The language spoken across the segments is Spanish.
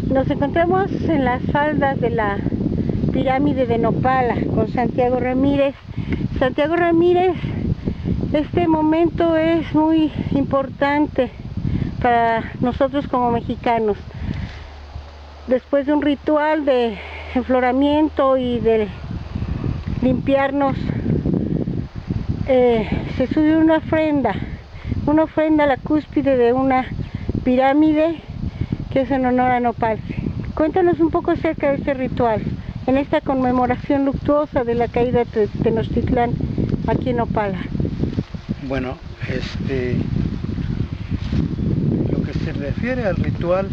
Nos encontramos en las faldas de la pirámide de Nopala con Santiago Ramírez. Santiago Ramírez, este momento es muy importante para nosotros como mexicanos. Después de un ritual de enfloramiento y de limpiarnos, se sube una ofrenda a la cúspide de una pirámide que es en honor a Nopal. Cuéntanos un poco acerca de este ritual, en esta conmemoración luctuosa de la caída de Tenochtitlán aquí en Nopala. Bueno, lo que se refiere al ritual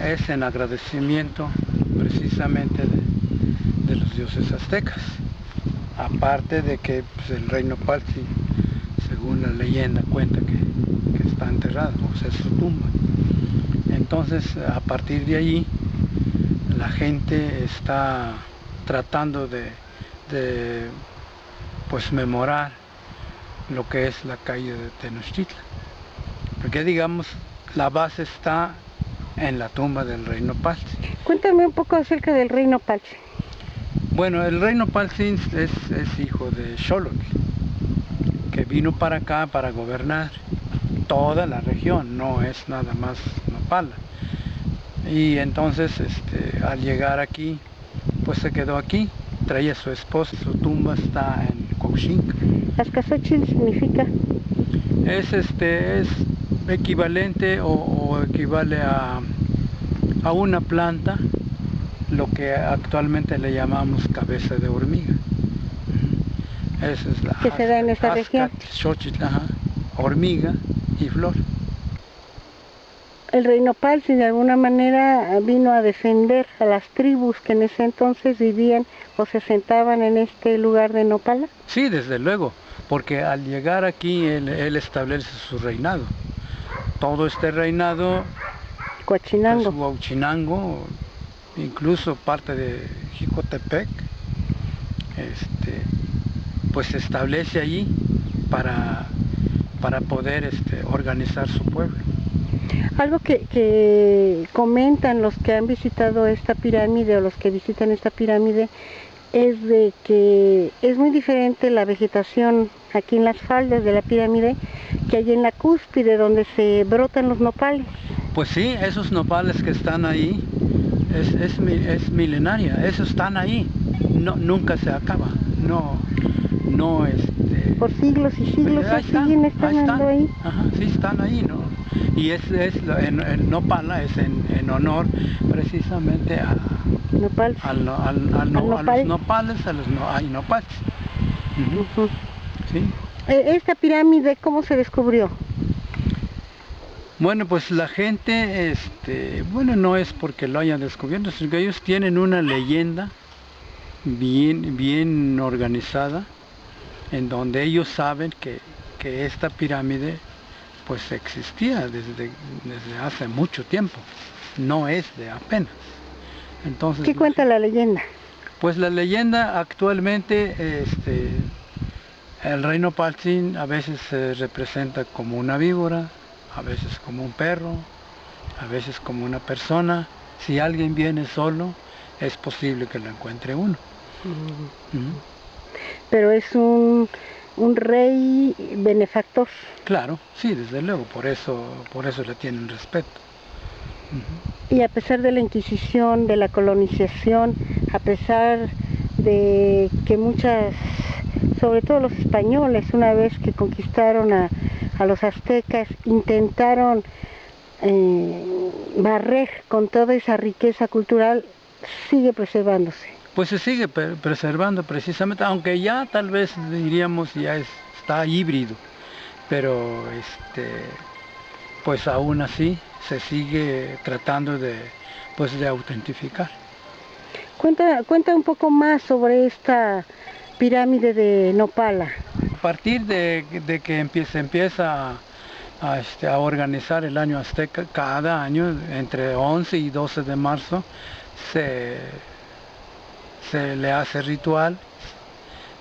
es en agradecimiento precisamente de los dioses aztecas. Aparte de que pues, el rey Nopal, según la leyenda, cuenta que está enterrado, o sea, es su tumba. Entonces, a partir de allí, la gente está tratando de pues memorar lo que es la caída de Tenochtitlan. Porque digamos, la base está en la tumba del rey Nopal. Cuéntame un poco acerca del rey Nopal. Bueno, el rey Nopaltzin es hijo de Xolotl, que vino para acá para gobernar toda la región, no es nada más Nopala. Y entonces al llegar aquí, pues se quedó aquí, traía a su esposa, su tumba está en Cuauhxinca. ¿Azcaxochitl significa? Es equivalente o equivale a una planta, lo que actualmente le llamamos cabeza de hormiga. Esa es la que se da en esta región. Azcaxochitl, hormiga y flor. El rey Nopal, si de alguna manera vino a defender a las tribus que en ese entonces vivían o se asentaban en este lugar de Nopala. Sí, desde luego, porque al llegar aquí él establece su reinado. Todo este reinado, Huachinango. pues, Huachinango, incluso parte de Jicotepec, pues se establece allí para poder organizar su pueblo. Algo que comentan los que han visitado esta pirámide o los que visitan esta pirámide es de que es muy diferente la vegetación aquí en las faldas de la pirámide que allí en la cúspide donde se brotan los nopales. Pues sí, esos nopales que están ahí es milenaria, esos están ahí, nunca se acaba, no por siglos y siglos siguen estando ahí. Ajá, sí están ahí, ¿no? Y el Nopala es en honor precisamente a los nopales, a los nopales. ¿Sí? ¿Esta pirámide cómo se descubrió? Bueno, pues la gente, bueno, no es porque lo hayan descubierto, sino que ellos tienen una leyenda bien organizada, en donde ellos saben que esta pirámide pues existía desde hace mucho tiempo, no es de apenas. Entonces, ¿qué cuenta la leyenda? Pues la leyenda actualmente, el rey Nopaltzin a veces se representa como una víbora, a veces como un perro, a veces como una persona. Si alguien viene solo, es posible que lo encuentre uno. Pero es un rey benefactor. Claro, sí, desde luego, por eso le tienen respeto. Y a pesar de la Inquisición, de la colonización, a pesar de que sobre todo los españoles, una vez que conquistaron a los aztecas, intentaron barrer con toda esa riqueza cultural, sigue preservándose. Pues se sigue preservando precisamente, aunque ya tal vez diríamos ya está híbrido, pero pues aún así se sigue tratando de autentificar. Cuenta un poco más sobre esta pirámide de Nopala. A partir de que se empieza a organizar el año azteca, cada año entre 11 y 12 de marzo se le hace ritual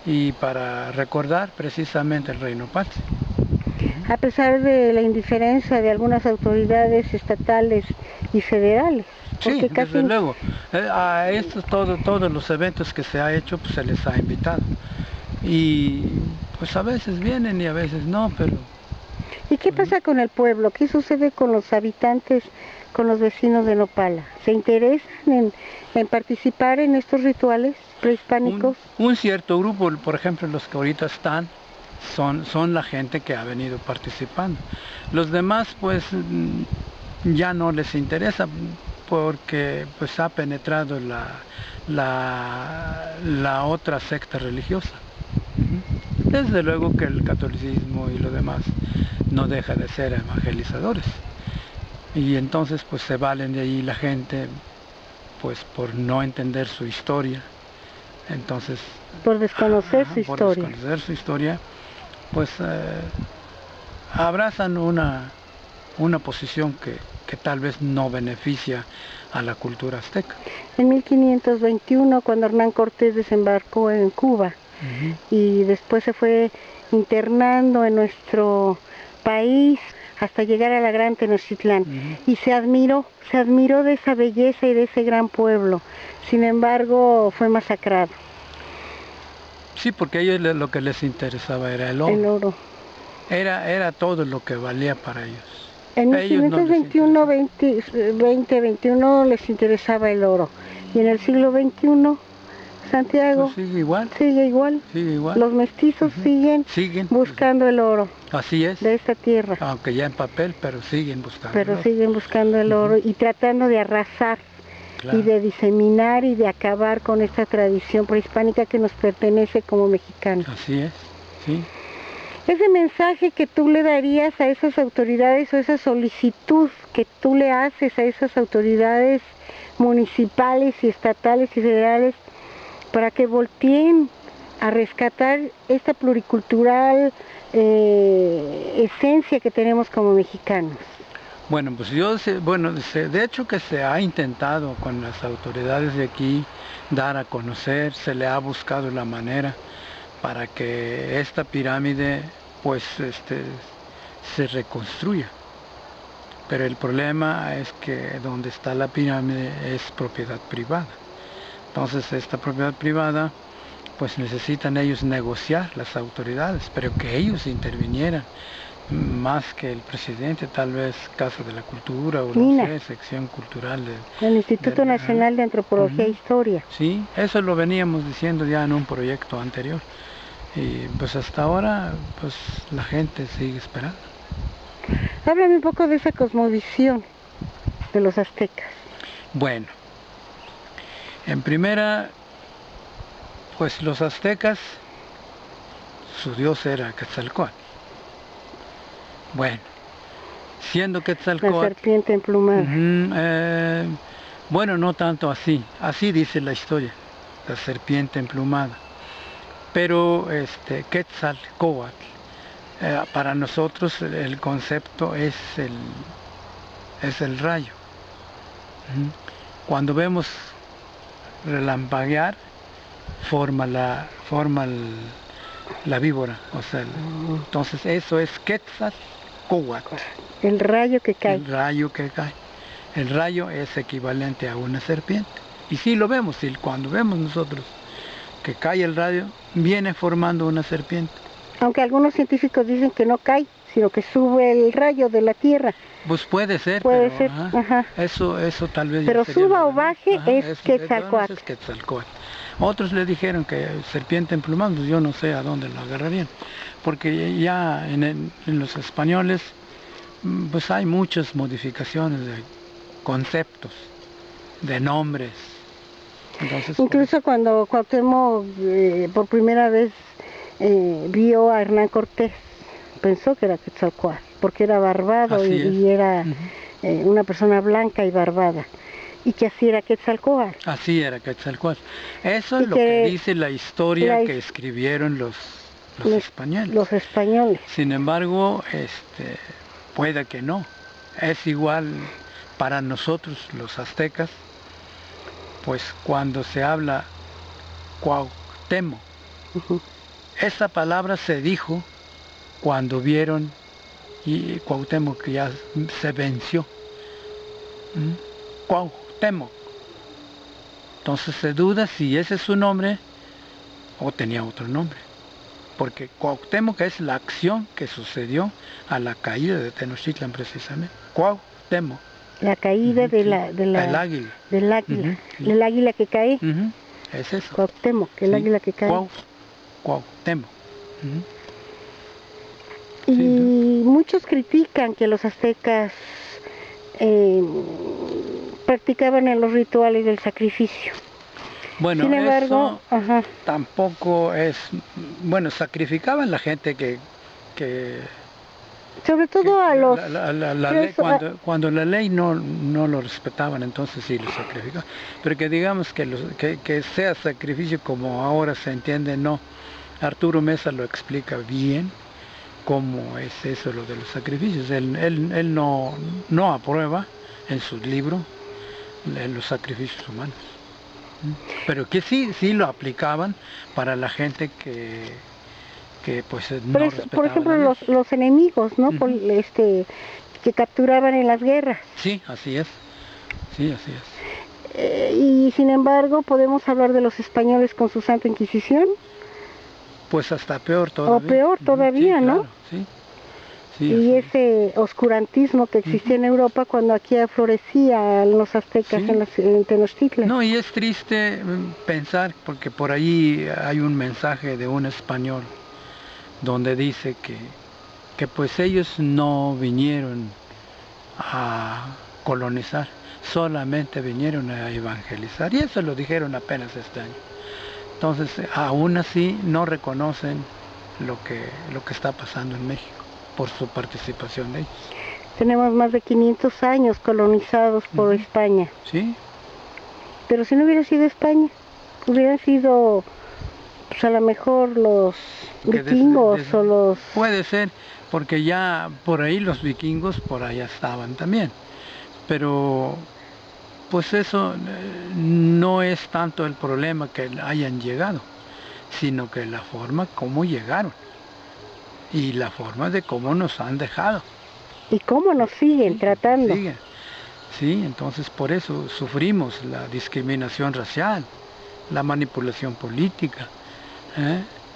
y para recordar precisamente el rey Nopal. a pesar de la indiferencia de algunas autoridades estatales y federales. Sí, desde luego. A estos, todos los eventos que se ha hecho, pues se les ha invitado. Y pues a veces vienen y a veces no, pero... ¿Y qué pasa con el pueblo? ¿Qué sucede con los habitantes, con los vecinos de Nopala? ¿Se interesan en participar en estos rituales prehispánicos? Un cierto grupo, por ejemplo, los que ahorita están, son la gente que ha venido participando. Los demás, pues, ya no les interesa porque pues ha penetrado la otra secta religiosa. Desde luego que el catolicismo y lo demás no deja de ser evangelizadores. Y entonces pues se valen de ahí la gente pues por no entender su historia. Entonces, por desconocer su historia. Por desconocer su historia, pues abrazan una posición que tal vez no beneficia a la cultura azteca. En 1521, cuando Hernán Cortés desembarcó en Cuba, y después se fue internando en nuestro país hasta llegar a la Gran Tenochtitlán, y se admiró de esa belleza y de ese gran pueblo. Sin embargo, fue masacrado. Sí, porque a ellos lo que les interesaba era el oro. El oro. Era todo lo que valía para ellos. En 1521, 2021 les interesaba el oro. Y en el siglo XXI, Santiago, pues sigue igual. Sigue igual. Los mestizos siguen buscando el oro. Así es. De esta tierra. Aunque ya en papel, pero siguen buscando. Pero siguen buscando el oro y tratando de arrasar. Claro. Y de diseminar y de acabar con esta tradición prehispánica que nos pertenece como mexicanos. Así es, sí. Ese mensaje que tú le darías a esas autoridades o esa solicitud que tú le haces a esas autoridades municipales y estatales y federales para que volteen a rescatar esta pluricultural esencia que tenemos como mexicanos. Bueno, pues de hecho que se ha intentado con las autoridades de aquí dar a conocer, se le ha buscado la manera para que esta pirámide pues se reconstruya. Pero el problema es que donde está la pirámide es propiedad privada. Entonces esta propiedad privada pues necesitan ellos negociar, las autoridades, pero que ellos intervinieran. Más que el presidente, tal vez Casa de la Cultura o no sé, sección cultural del Instituto Nacional de Antropología e Historia. Sí, eso lo veníamos diciendo ya en un proyecto anterior. Y pues hasta ahora, pues la gente sigue esperando. Háblame un poco de esa cosmovisión de los aztecas. Bueno, en primera, pues los aztecas, su dios era Quetzalcóatl. Bueno, siendo Quetzalcóatl... La serpiente emplumada. Bueno, no tanto así dice la historia, la serpiente emplumada. Pero Quetzalcóatl, para nosotros el concepto es el rayo. Cuando vemos relampaguear, forma la víbora, o sea, entonces eso es Quetzalcóatl. El rayo que cae. El rayo que cae. El rayo es equivalente a una serpiente. Y sí lo vemos, y cuando vemos nosotros que cae el rayo, viene formando una serpiente. Aunque algunos científicos dicen que no cae, sino que sube el rayo de la tierra. Pues puede ser, eso tal vez... Pero suba o baje es Quetzalcóatl. Otros le dijeron que serpiente emplumada, pues yo no sé a dónde lo agarrarían, porque ya en los españoles pues hay muchas modificaciones de conceptos, de nombres. Entonces, incluso cuando Cuauhtémoc por primera vez vio a Hernán Cortés, pensó que era Quetzalcóatl, porque era barbado y era una persona blanca y barbada. Y que así era Quetzalcóatl. Así era Quetzalcóatl. Eso es lo que dice la historia que escribieron los españoles. Los españoles. Sin embargo, puede que no. Es igual para nosotros los aztecas, pues cuando se habla Cuauhtémoc, esa palabra se dijo cuando vieron y Cuauhtémoc ya se venció. Cuauhtémoc. Entonces se duda si ese es su nombre o tenía otro nombre. Porque Cuauhtémoc es la acción que sucedió a la caída de Tenochtitlan precisamente. Cuauhtémoc. La caída Del águila. Ujú, sí. El águila que cae. Es eso. Cuauhtémoc, el águila que cae. Cuauhtémoc. Y muchos critican que los aztecas practicaban en los rituales del sacrificio. Bueno, sin embargo, eso tampoco es... Bueno, sacrificaban la gente que sobre todo a los... la ley, cuando la ley no lo respetaban, entonces sí lo sacrificaban. Pero que digamos que sea sacrificio como ahora se entiende, no. Arturo Mesa lo explica bien, cómo es eso lo de los sacrificios. Él no aprueba en su libro los sacrificios humanos. Pero que sí lo aplicaban para la gente que pues no respetaba. Por ejemplo, los enemigos, ¿no? Que capturaban en las guerras. Sí, así es. Sí, así es. Y sin embargo, podemos hablar de los españoles con su Santa Inquisición. Pues hasta peor todavía. O peor todavía, sí, ¿no? Claro, sí. Sí, y ese oscurantismo que existía en Europa cuando aquí florecían los aztecas en Tenochtitlan. No, y es triste pensar, porque por ahí hay un mensaje de un español donde dice que pues ellos no vinieron a colonizar, solamente vinieron a evangelizar, y eso lo dijeron apenas este año. Entonces, aún así no reconocen lo que está pasando en México por su participación de ellos. Tenemos más de 500 años colonizados por España. Sí. Pero si no hubiera sido España, hubieran sido pues a lo mejor los vikingos o los... Puede ser, porque ya por ahí los vikingos por allá estaban también. Pero pues eso no es tanto el problema que hayan llegado, sino que la forma como llegaron y la forma de cómo nos han dejado. Y cómo nos siguen tratando. Sí, entonces por eso sufrimos la discriminación racial, la manipulación política,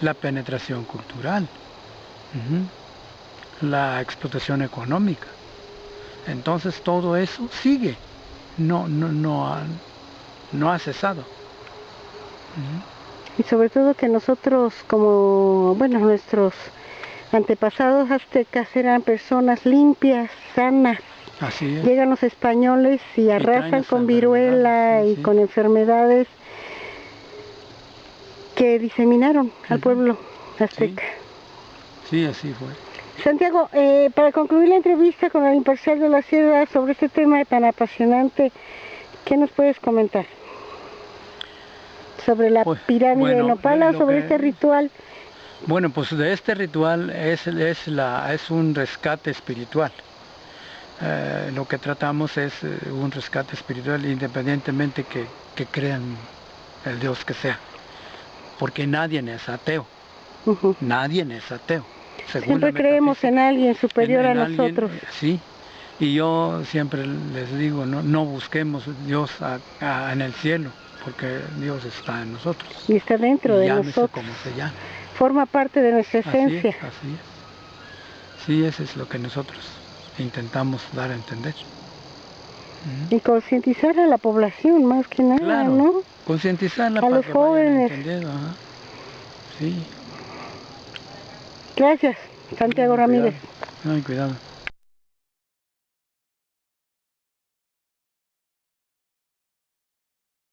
la penetración cultural, la explotación económica. Entonces todo eso sigue, no ha cesado. Y sobre todo que nosotros, como, bueno, nuestros antepasados aztecas eran personas limpias, sanas. Así es. Llegan los españoles y arrasan con viruela y con enfermedades que diseminaron al pueblo azteca. Sí, así fue. Santiago, para concluir la entrevista con el Imparcial de la Sierra sobre este tema tan apasionante, ¿qué nos puedes comentar? Sobre la pirámide de Nopala, sobre este ritual. Bueno, pues de este ritual es un rescate espiritual. Lo que tratamos es un rescate espiritual, independientemente que crean el Dios que sea. Porque nadie es ateo. Nadie es ateo. Siempre creemos en alguien superior a nosotros. Sí, y yo siempre les digo, no busquemos Dios en el cielo, porque Dios está en nosotros. Y está dentro de nosotros. Como se llame. Forma parte de nuestra esencia. Así es. Sí, eso es lo que nosotros intentamos dar a entender. Y concientizar a la población, más que nada, claro, ¿no? Concientizarla a los jóvenes. Sí. Gracias, Santiago Ramírez. Cuidado.